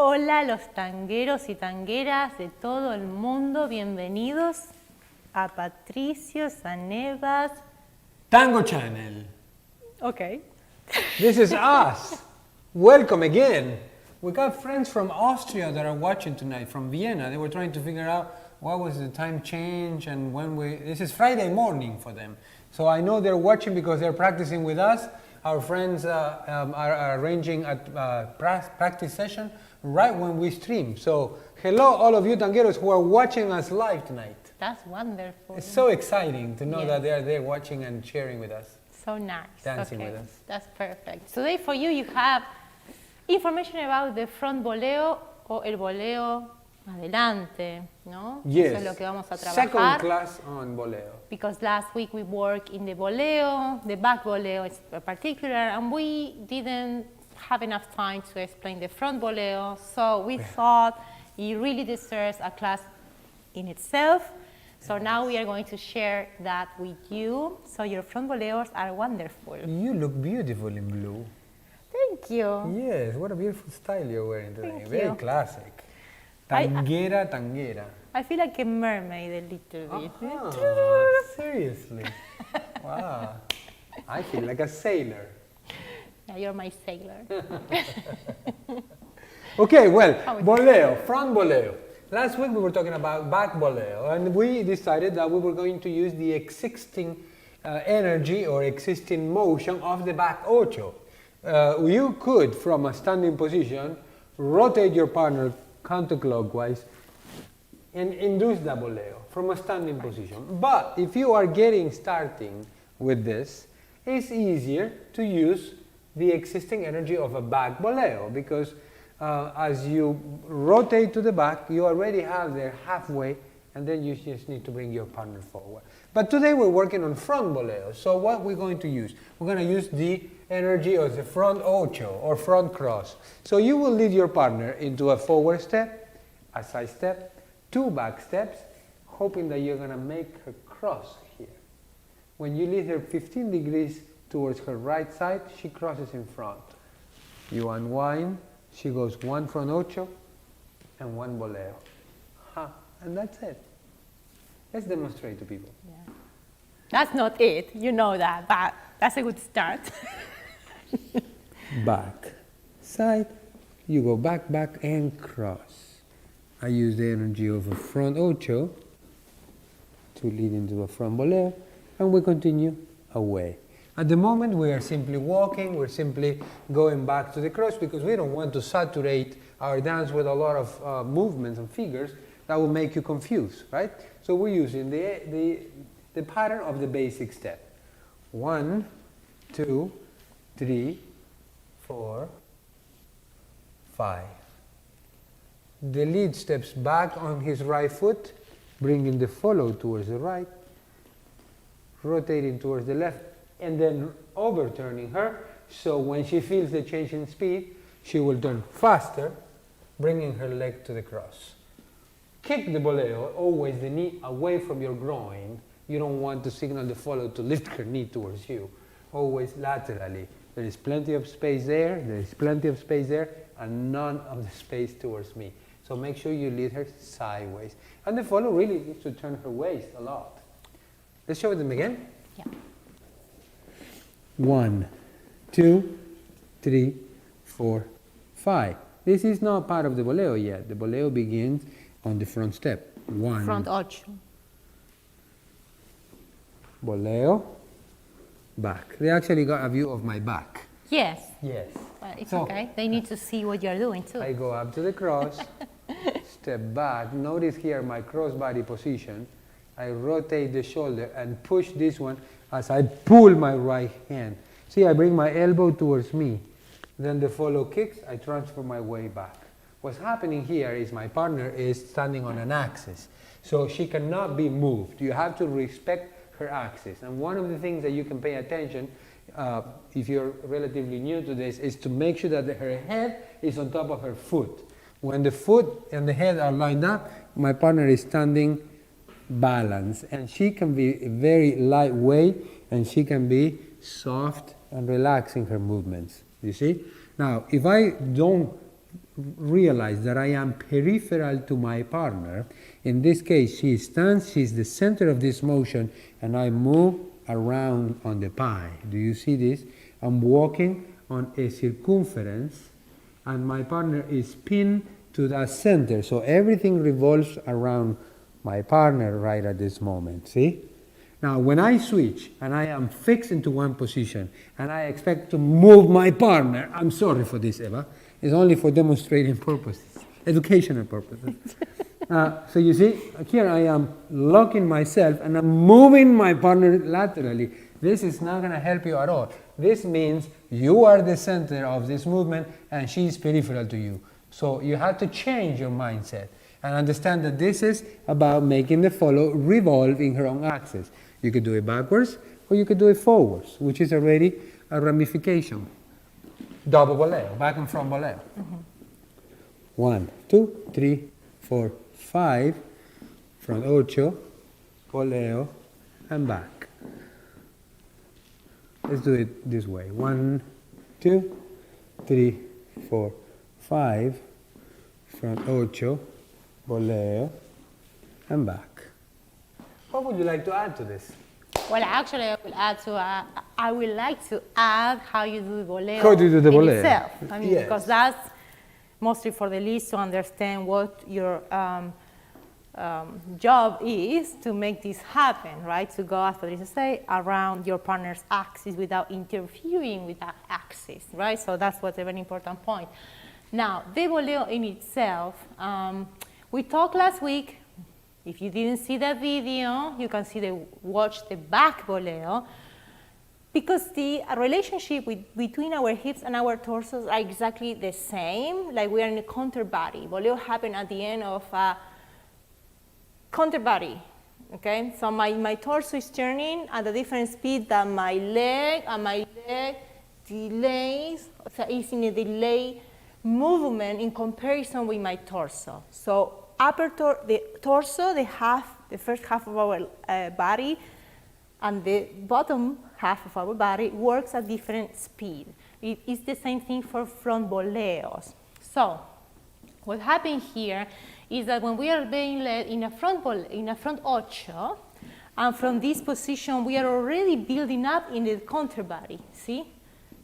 Hola los tangueros y tangueras de todo el mundo, bienvenidos a Patricio Eva's Tango channel. Okay. This is us. Welcome again. We got friends from Austria that are watching tonight, from Vienna. They were trying to figure out what was the time change and when this is Friday morning for them. So I know they're watching because they're practicing with us. Our friends are arranging a practice session right when we stream. So hello all of you tangueros who are watching us live tonight. That's wonderful. It's so exciting to know that they're there watching and sharing with us. So nice. Dancing with us. That's perfect. Today for you have information about the front boleo o el boleo Adelante, ¿no? Yes. Eso es lo que vamos a trabajar. Second class on Boleo. Because last week we worked in the boleo, the back boleo is particular, and we didn't have enough time to explain the front boleo, so we thought it really deserves a class in itself. So now we are going to share that with you. So your front boleos are wonderful. You look beautiful in blue. Thank you. Yes, what a beautiful style you're wearing today. Thank Very you. classic. Tanguera, tanguera. I feel like a mermaid a little bit. Seriously? Wow. I feel like a sailor. Yeah, you're my sailor. Okay, well, boleo, front boleo. Last week we were talking about back boleo, and we decided that we were going to use the existing energy or existing motion of the back ocho. You could, from a standing position, rotate your partner counterclockwise and induce the boleo from a standing position. But if you are starting with this, it's easier to use the existing energy of a back boleo because as you rotate to the back, you already have there halfway, and then you just need to bring your partner forward. But today we're working on front boleo. So what we're going to use? We're going to use the energy of the front ocho or front cross. So you will lead your partner into a forward step, a side step, two back steps, hoping that you're going to make her cross here. When you lead her 15 degrees towards her right side, she crosses in front. You unwind, she goes one front ocho and one boleo. And that's it. Let's demonstrate to people. Yeah. That's not it, you know that, but that's a good start. Back, side, you go back, back, and cross. I use the energy of a front ocho to lead into a front boleo, and we continue away. At the moment, we are simply walking, we're simply going back to the cross because we don't want to saturate our dance with a lot of movements and figures that will make you confused, right? So we're using the pattern of the basic step. 1, 2, 3, 4, 5. The lead steps back on his right foot, bringing the follow towards the right, rotating towards the left, and then overturning her. So when she feels the change in speed, she will turn faster, bringing her leg to the cross. Kick the boleo, always the knee away from your groin. You don't want to signal the follow to lift her knee towards you. Always laterally. There is plenty of space there, there is plenty of space there, and none of the space towards me. So make sure you lead her sideways. And the follow really needs to turn her waist a lot. Let's show them again. Yeah. 1, 2, 3, 4, 5. This is not part of the boleo yet. The boleo begins on the front step. 1. Front ocho. Boleo. Back. They actually got a view of my back. Yes. Yes. Well, it's So- okay. They need to see what you're doing too. I go up to the cross, step back. Notice here my crossbody position. I rotate the shoulder and push this one as I pull my right hand. See, I bring my elbow towards me. Then the follow kicks, I transfer my way back. What's happening here is my partner is standing on an axis. So she cannot be moved. You have to respect her axis. And one of the things that you can pay attention, if you're relatively new to this, is to make sure that her head is on top of her foot. When the foot and the head are lined up, my partner is standing balanced. And she can be very lightweight, and she can be soft and relaxing her movements. You see? Now, if I don't realize that I am peripheral to my partner. In this case, she stands, she's the center of this motion, and I move around on the pie. Do you see this? I'm walking on a circumference, and my partner is pinned to that center. So everything revolves around my partner right at this moment. See? Now, when I switch and I am fixed into one position and I expect to move my partner, I'm sorry for this, Eva. It's only for demonstrating purposes, educational purposes. So you see, here I am locking myself and I'm moving my partner laterally. This is not going to help you at all. This means you are the center of this movement and she is peripheral to you. So you have to change your mindset and understand that this is about making the follow revolve in her own axis. You could do it backwards or you could do it forwards, which is already a ramification. Double boleo, back and front boleo. 1, 2, 3, 4, 5, front ocho, boleo, and back. Let's do it this way. 1, 2, 3, 4, 5, front ocho, boleo, and back. What would you like to add to this? Well, actually, I would like to add how you do the boleo. How do you do the boleo? Itself. I mean, Yes. because that's mostly for the leads to understand what your job is to make this happen, right? To go, as Patricio say, around your partner's axis without interfering with that axis, right? So that's what's a very important point. Now, the boleo in itself, we talked last week. If you didn't see that video, you can watch the back boleo, because the relationship between our hips and our torsos are exactly the same, like we are in a counter body. Boleo happens at the end of a counter body, okay? So my torso is turning at a different speed than my leg, and my leg delays, so it's in a delay movement in comparison with my torso. So the torso, the first half of our body, and the bottom half of our body works at different speed. It is the same thing for front boleos. So what happened here is that when we are being led in a front ocho, and from this position we are already building up in the counter body. See?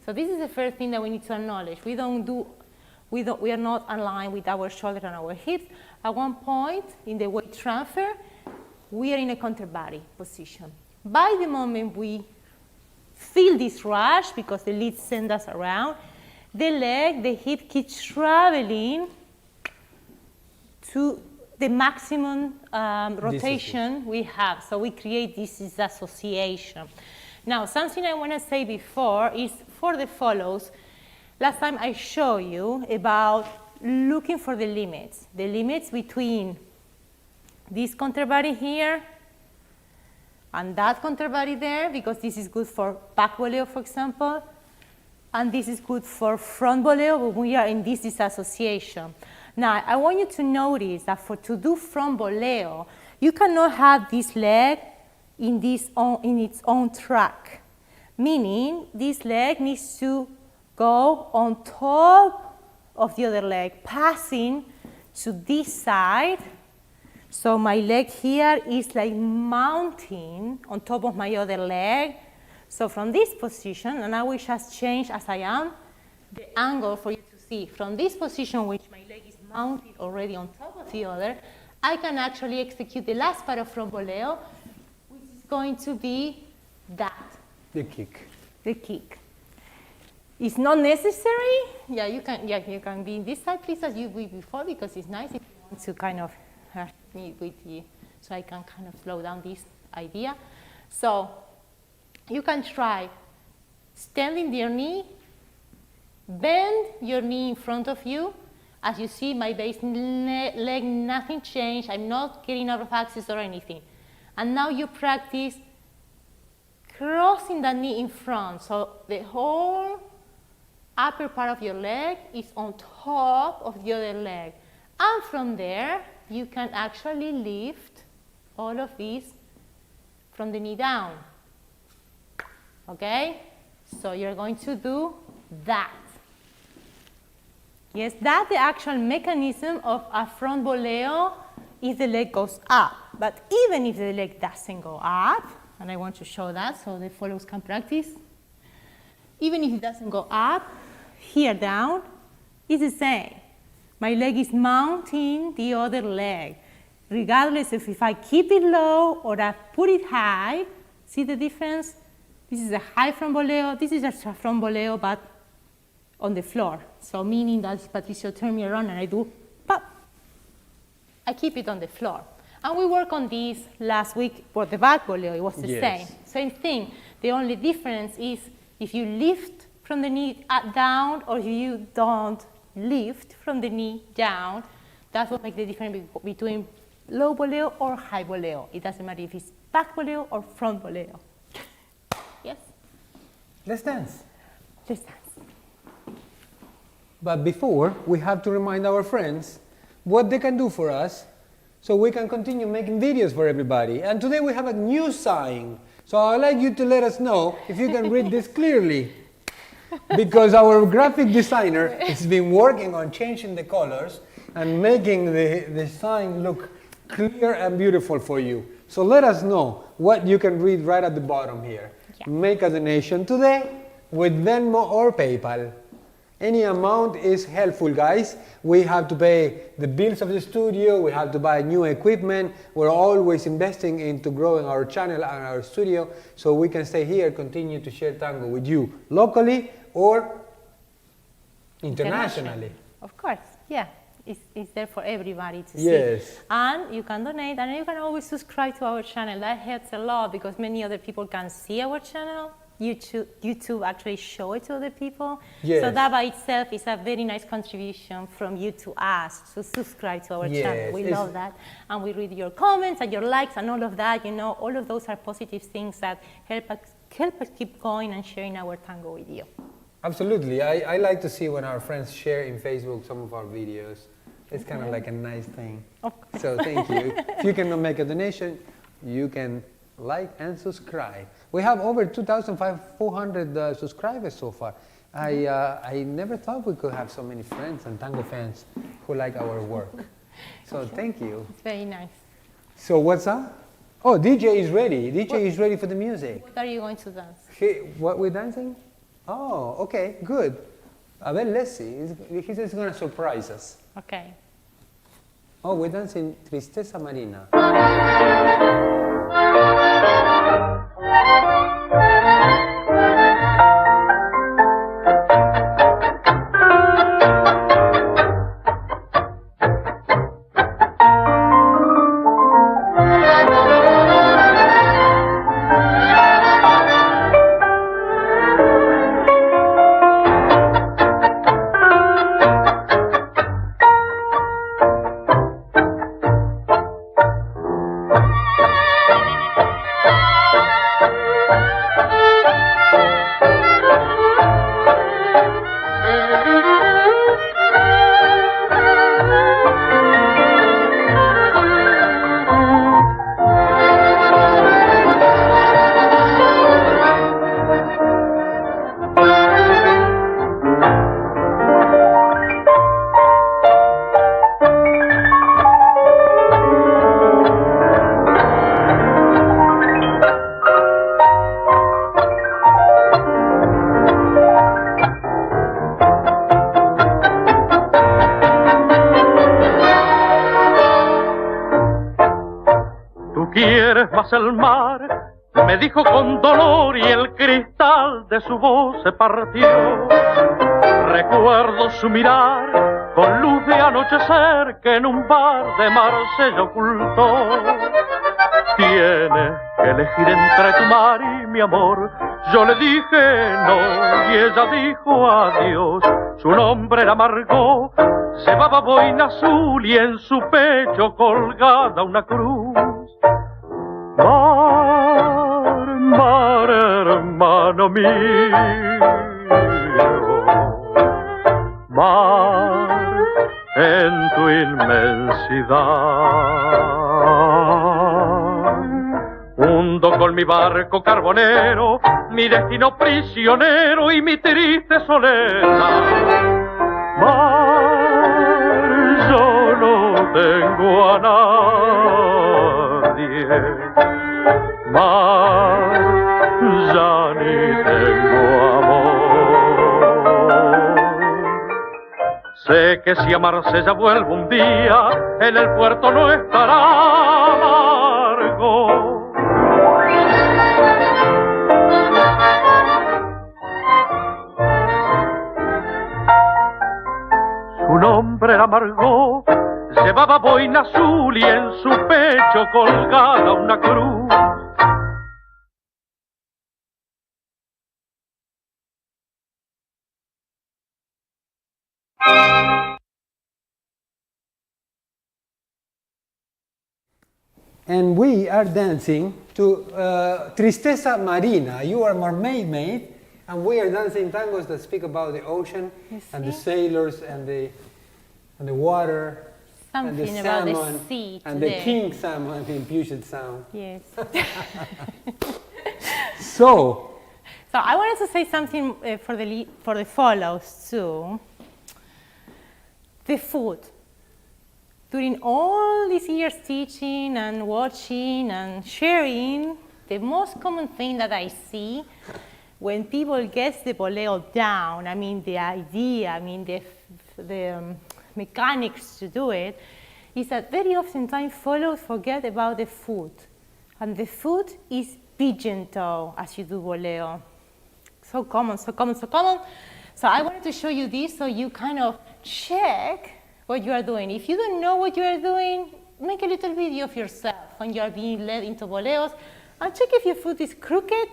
So this is the first thing that we need to acknowledge. We are not aligned with our shoulder and our hips. At one point in the weight transfer, we are in a counter body position. By the moment we feel this rush, because the leads send us around, the hip keeps traveling to the maximum rotation we have. So we create this disassociation. Now, something I want to say before is for the follows. Last time I showed you about looking for the limits between this counter body here and that counter body there, because this is good for back boleo, for example, and this is good for front boleo when we are in this disassociation. Now, I want you to notice that to do front boleo, you cannot have this leg in its own track, meaning this leg needs to go on top of the other leg, passing to this side. So my leg here is like mounting on top of my other leg. So from this position, and I will just change as I am the angle for you to see. From this position, which my leg is mounted already on top of the other, I can actually execute the last part of front boleo, which is going to be that. The kick. The kick. It's not necessary. Yeah, you can be in this side, please, as you were before, because it's nice if you want to kind of meet with you, so I can kind of slow down this idea. So you can try standing your knee, bend your knee in front of you. As you see, my base leg, nothing changed. I'm not getting out of axis or anything. And now you practice crossing the knee in front. So the whole upper part of your leg is on top of the other leg. And from there, you can actually lift all of this from the knee down. Okay? So you're going to do that. Yes, that's the actual mechanism of a front boleo if the leg goes up. But even if the leg doesn't go up, and I want to show that so the followers can practice, even if it doesn't go up, here down, it's the same. My leg is mounting the other leg, regardless of if I keep it low or I put it high. See the difference? This is a high front boleo, this is a front boleo, but on the floor. So meaning that Patricio turn me around and I do pop. I keep it on the floor. And we worked on this last week for the back boleo, it was the same thing. The only difference is if you lift from the knee down or if you don't lift from the knee down, that's what makes the difference between low boleo or high boleo. It doesn't matter if it's back boleo or front boleo. Yes? Let's dance. Let's dance. But before, we have to remind our friends what they can do for us so we can continue making videos for everybody. And today we have a new sign. So I'd like you to let us know if you can read this clearly. Because our graphic designer has been working on changing the colors and making the sign look clear and beautiful for you. So let us know what you can read right at the bottom here. Yeah. Make a donation today with Venmo or PayPal. Any amount is helpful, guys. We have to pay the bills of the studio, we have to buy new equipment. We're always investing into growing our channel and our studio so we can stay here, continue to share tango with you locally or internationally. Of course, yeah. It's there for everybody to yes. see. And you can donate and you can always subscribe to our channel. That helps a lot because many other people can see our channel. YouTube actually show it to other people. Yes. So that by itself is a very nice contribution from you to us to subscribe to our channel. We love that. And we read your comments and your likes and all of that. You know, all of those are positive things that help us keep going and sharing our tango with you. Absolutely. I like to see when our friends share in Facebook some of our videos. It's kind of like a nice thing. So thank you. If you cannot make a donation, you can like and subscribe. We have over 2,400 subscribers so far. I never thought we could have so many friends and tango fans who like our work. So thank you. It's very nice. So what's up? Oh, DJ is ready. DJ is ready for the music. What are you going to dance? What we're dancing? Oh, okay, good. A ver, let's see. He says he's going to surprise us. Okay. Oh, we're dancing Tristeza Marina. El mar me dijo con dolor y el cristal de su voz se partió. Recuerdo su mirar con luz de anochecer que en un bar de Marsella ocultó. Tienes que elegir entre tu mar y mi amor. Yo le dije no y ella dijo adiós. Su nombre era Margot, llevaba boina azul y en su pecho colgada una cruz. Mar, mar, hermano mío, mar, en tu inmensidad, hundo con mi barco carbonero, mi destino prisionero y mi triste soledad. Mar, tengo a nadie. Mar, ya ni tengo amor. Sé que si amarse ya vuelvo un día, en el puerto no estará amargo. Su nombre era Margot, llevaba boina azul y en su pecho colgada una cruz. And we are dancing to Tristeza Marina. You are mermaid maid, and we are dancing tangos that speak about the ocean and the sailors and the water and the Something about the salmon sea and the today. king salmon in Puget Sound. Yes. So So I wanted to say something for the follows too. The food. During all these years teaching and watching and sharing, the most common thing that I see when people get the boleo down, I mean the idea, I mean the mechanics to do it, is that very often time follows forget about the food. And the food is be gentle as you do boleo. So common, so common, so common. So I wanted to show you this so you kind of check what you are doing. If you don't know what you are doing, make a little video of yourself when you are being led into boleos and check if your foot is crooked,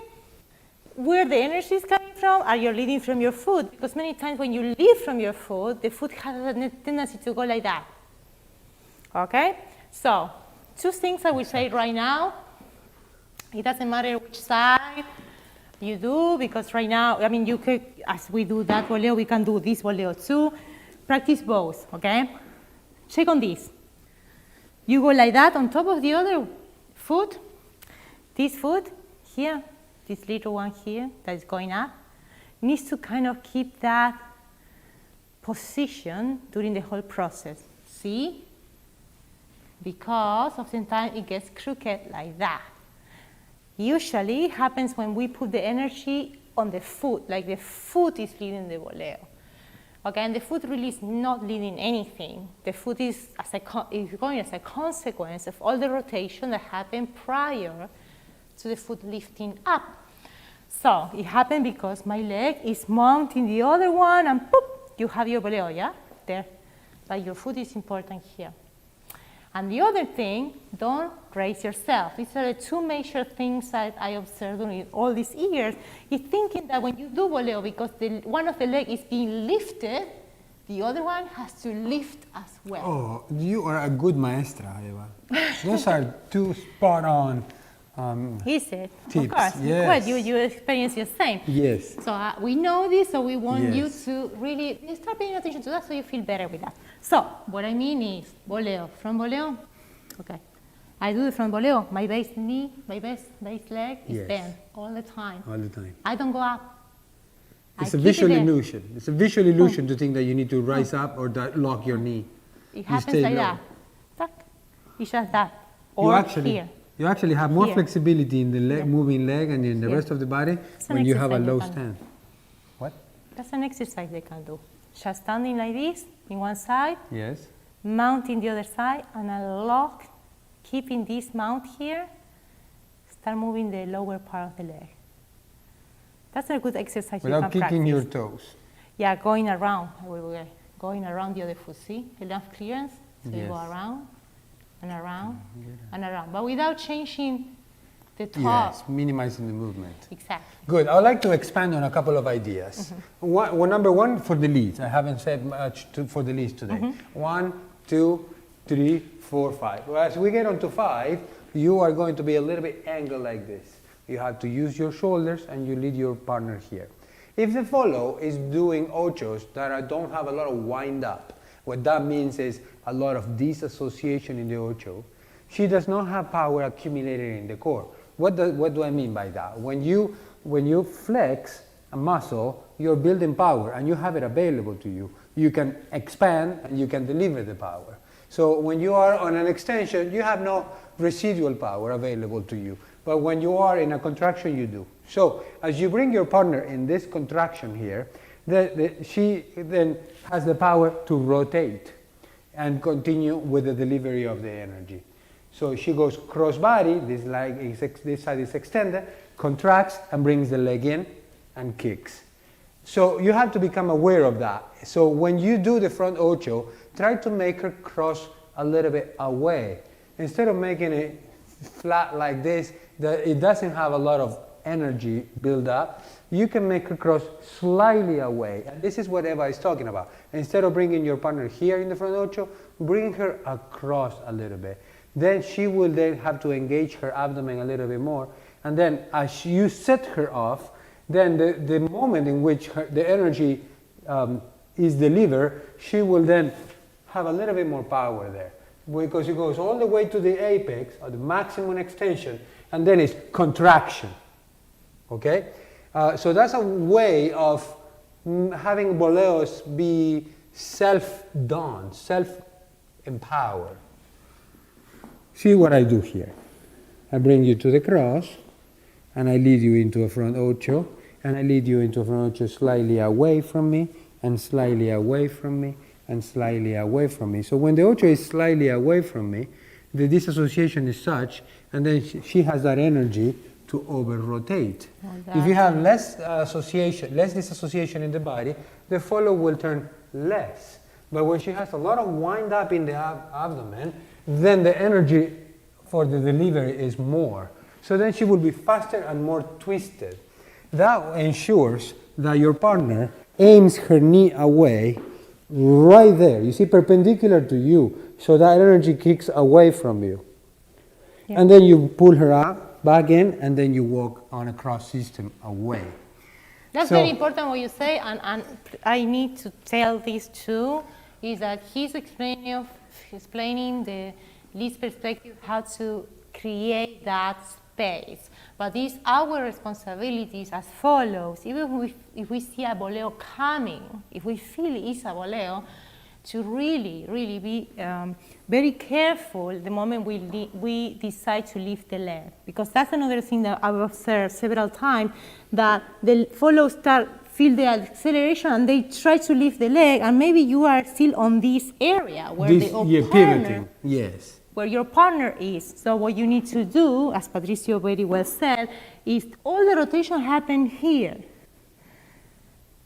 where the energy is coming from. Are you leading from your foot? Because many times when you lead from your foot, the foot has a tendency to go like that. Okay? So, two things I will say right now. It doesn't matter which side you do, because right now, I mean, you could, as we do that boleo, we can do this boleo too. Practice both, okay? Check on this. You go like that on top of the other foot. This foot here, this little one here that is going up, needs to kind of keep that position during the whole process. See? Because oftentimes it gets crooked like that. Usually it happens when we put the energy on the foot, like the foot is leading the boleo. Okay, and the foot really is not leading anything. The foot is going as a consequence of all the rotation that happened prior to the foot lifting up. So it happened because my leg is mounting the other one, and poof, you have your boleo, yeah? There. But your foot is important here. And the other thing, don't raise yourself. These are the two major things that I observed during all these years, is thinking that when you do boleo, because one of the legs is being lifted, the other one has to lift as well. oh, you are a good maestra, Eva. Those are two spot on Is it? tips. Of course. Yes. Well, you experience the same. Yes. So we know this, so we want you Yes. to really start paying attention to that so you feel better with that. So what I mean is boleo, front boleo, okay. I do the front boleo, my base knee, my base leg is Yes. bent all the time. All the time. I don't go up. It's I a keep it visual there. illusion. It's a visual illusion to think that you need to rise up or that lock your knee. It happens stay like low. that. Tuck. It's just that. You Or actually, here. you actually have more Here. flexibility in the leg, Yeah. moving leg and in the Yeah. rest of the body It's an when you have a exercise low you can- stand. What? That's an exercise they can do. Just standing like this in one side, Yes. mounting the other side, and a lock, keeping this mount here, start moving the lower part of the leg. That's a good exercise Without you can kicking your practice. toes. Yeah, going around, going around the other foot, see? Enough clearance, so you go Yes. around, and around, and around, but without changing the top. Yes, minimizing the movement. Exactly. Good. I would like to expand on a couple of ideas. Number one, for the leads. I haven't said much for the leads today. 1, 2, 3, 4, 5. Well, as we get on to 5, you are going to be a little bit angled like this. You have to use your shoulders and you lead your partner here. If the follow is doing ochos that don't have a lot of wind up, what that means is a lot of disassociation in the ocho, she does not have power accumulated in the core. What do I mean by that? When you flex a muscle, you're building power and you have it available to you. You can expand and you can deliver the power. So when you are on an extension, you have no residual power available to you. But when you are in a contraction, you do. So as you bring your partner in this contraction here, she then has the power to rotate and continue with the delivery of the energy. So she goes cross body, this side is extended, contracts and brings the leg in and kicks. So you have to become aware of that. So when you do the front ocho, try to make her cross a little bit away. Instead of making it flat like this, that it doesn't have a lot of energy build up, you can make her cross slightly away. And this is what Eva is talking about. Instead of bringing your partner here in the front ocho, bring her across a little bit. Then she will then have to engage her abdomen a little bit more. And then as you set her off, then the moment in which the energy is delivered, she will then have a little bit more power there. Because it goes all the way to the apex, or the maximum extension, and then it's contraction. Okay? So that's a way of having boleos be self-done, self-empowered. See what I do here. I bring you to the cross, and I lead you into a front ocho, and I lead you into a front ocho slightly away from me, and slightly away from me, and slightly away from me. So when the ocho is slightly away from me, the disassociation is such, and then she has that energy to over-rotate. If you have less disassociation in the body, the follow will turn less. But when she has a lot of wind up in the abdomen, then the energy for the delivery is more. So then she will be faster and more twisted. That ensures that your partner aims her knee away right there. You see, perpendicular to you, so that energy kicks away from you. Yeah. And then you pull her up, back in, and then you walk on a cross system away. That's very important what you say, and I need to tell this too, is that he's explaining the least perspective, how to create that space. But it's our responsibilities as follows. Even if we see a boleo coming, if we feel it's a boleo, to really, really be very careful the moment we decide to lift the leg. Because that's another thing that I've observed several times, that the follows feel the acceleration and they try to lift the leg, and maybe you are still on this area where pivoting, yes. Where your partner is. So what you need to do, as Patricio very well said, is all the rotation happen here.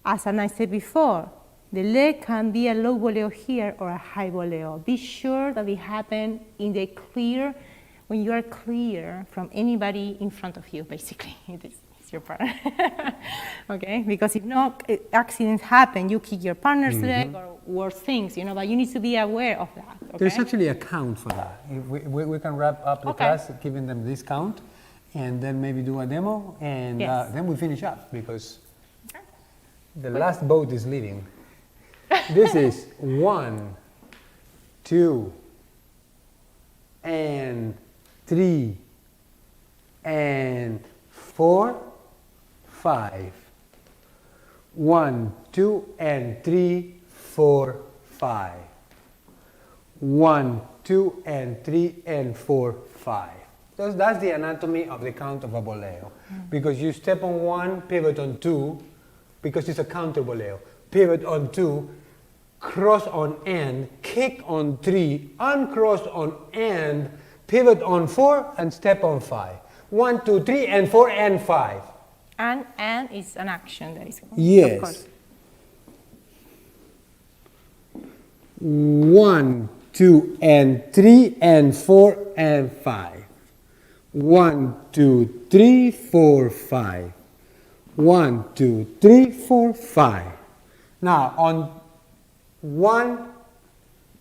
As I said before, the leg can be a low boleo here or a high boleo. Be sure that it happens in the clear, when you are clear from anybody in front of you, basically. It's your partner. Okay? Because if not, accidents happen. You kick your partner's leg or worse things, but you need to be aware of that. Okay? There's actually a count for that. We can wrap up the class giving them this count, and then maybe do a demo, and then we finish up, because the last boat is leaving. This is 1, 2, and 3, and 4, 5. 1, 2, and 3, 4, 5. 1, 2, and 3, and 4, 5. That's the anatomy of the count of a boleo. Because you step on 1, pivot on 2, because it's a counter boleo. Pivot on 2, cross on end, kick on 3, uncross on end, pivot on 4, and step on 5. 1, 2, 3, and 4, and 5. And is an action that is going. Yes. Of course. 1, 2, and 3, and 4, and 5. 1, 2, 3, 4, 5. 1, 2, 3, 4, 5. Now on 1,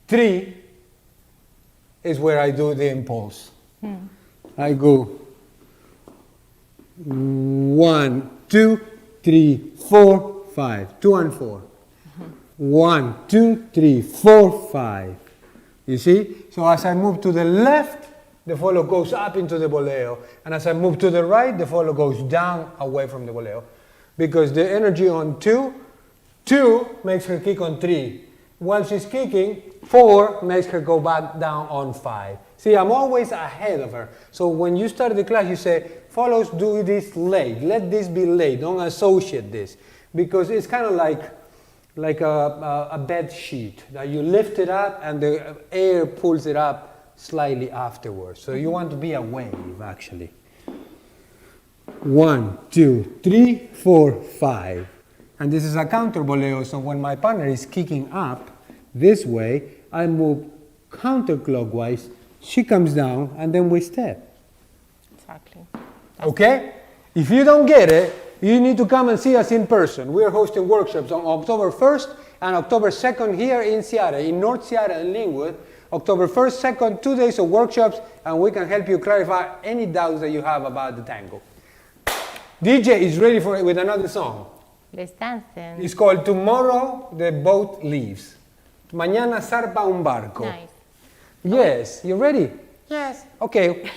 3 is where I do the impulse. I go 1, 2, 3, 4, 5. 2 and 4. 1, 2, 3, 4, 5. You see? So as I move to the left, the follow goes up into the boleo. And as I move to the right, the follow goes down away from the boleo. Because the energy on 2 makes her kick on 3. while she's kicking, 4 makes her go back down on 5. See, I'm always ahead of her. So when you start the class, you say, follows, do this late. Let this be late. Don't associate this. Because it's kind of like a bed sheet that you lift it up and the air pulls it up slightly afterwards. So you want to be a wave, actually. 1, 2, 3, 4, 5. And this is a counter boleo, so when my partner is kicking up this way, I move counterclockwise, she comes down, and then we step. Exactly. Okay? If you don't get it, you need to come and see us in person. We are hosting workshops on October 1st and October 2nd here in Seattle, in North Seattle and Linwood. October 1st, 2nd, 2 days of workshops, and we can help you clarify any doubts that you have about the tango. DJ is ready for it with another song. Let's dance then. It's called Tomorrow the Boat Leaves. Mañana zarpa un barco. Nice. Yes, you ready? Yes. Okay,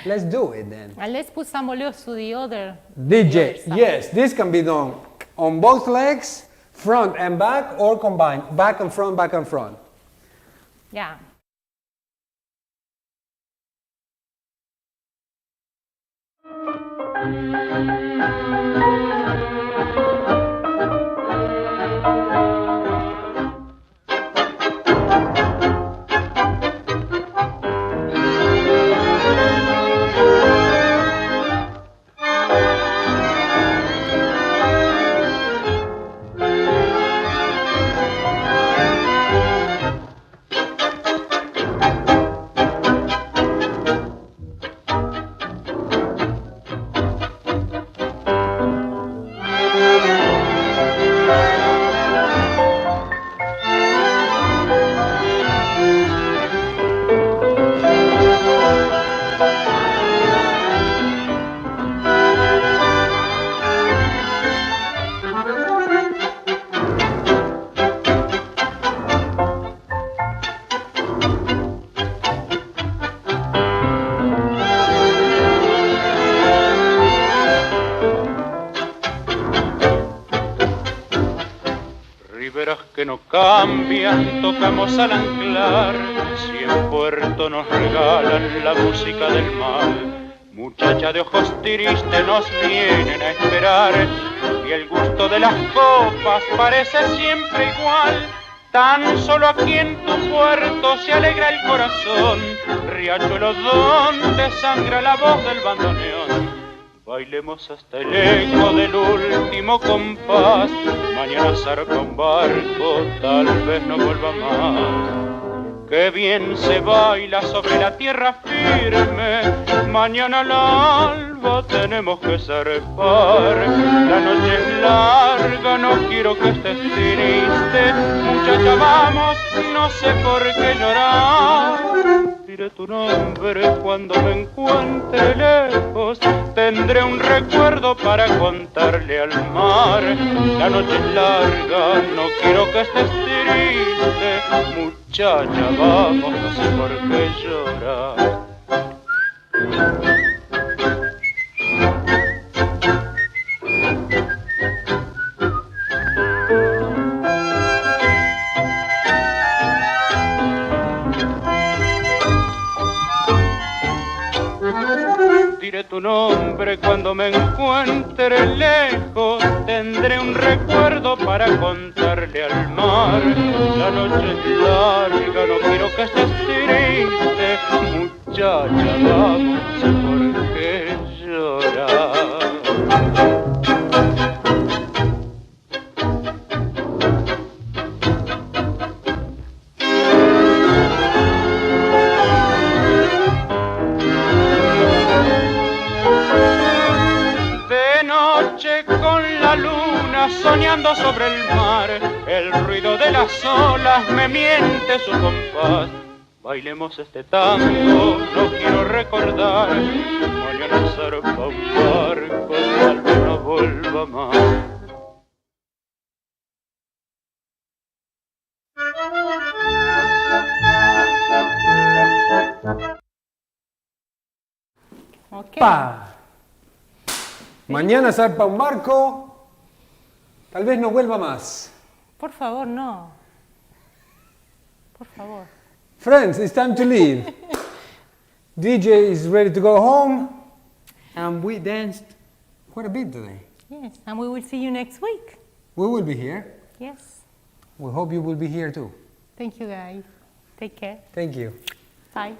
let's do it then. And let's put some boleos to the other. DJ, yes, this can be done on both legs, front and back, or combined, back and front, back and front. Yeah. Que no cambian, tocamos al anclar, si en puerto nos regalan la música del mar. Muchacha de ojos tristes nos vienen a esperar, y el gusto de las copas parece siempre igual. Tan solo aquí en tu puerto se alegra el corazón, riachuelo donde sangra la voz del bandoneón. Bailemos hasta el eco del último compás. Mañana zarpa un barco, tal vez no vuelva más. Qué bien se baila sobre la tierra firme. Mañana al alba tenemos que zarpar. La noche es larga, no quiero que estés triste. Muchacha, vamos, no sé por qué llorar. Diré tu nombre cuando me encuentre lejos. Tendré un recuerdo para contarle al mar. La noche es larga, no quiero que estés triste. Muchacha, vamos, no sé por qué llorar. Diré tu nombre cuando me encuentre lejos. Tendré un recuerdo para contarle al mar. La noche es larga, no quiero que estés triste. Muchacha, vamos, no sé por qué llorar. Soñando sobre el mar, el ruido de las olas me miente su compás. Bailemos este tango, no quiero recordar. Mañana zarpa un barco, tal vez no vuelva más. Okay. Pa. Mañana zarpa un barco, tal vez no vuelva más. Por favor, no. Por favor. Friends, it's time to leave. DJ is ready to go home. And we danced quite a bit today. Yes, and we will see you next week. We will be here. Yes. We hope you will be here too. Thank you, guys. Take care. Thank you. Bye.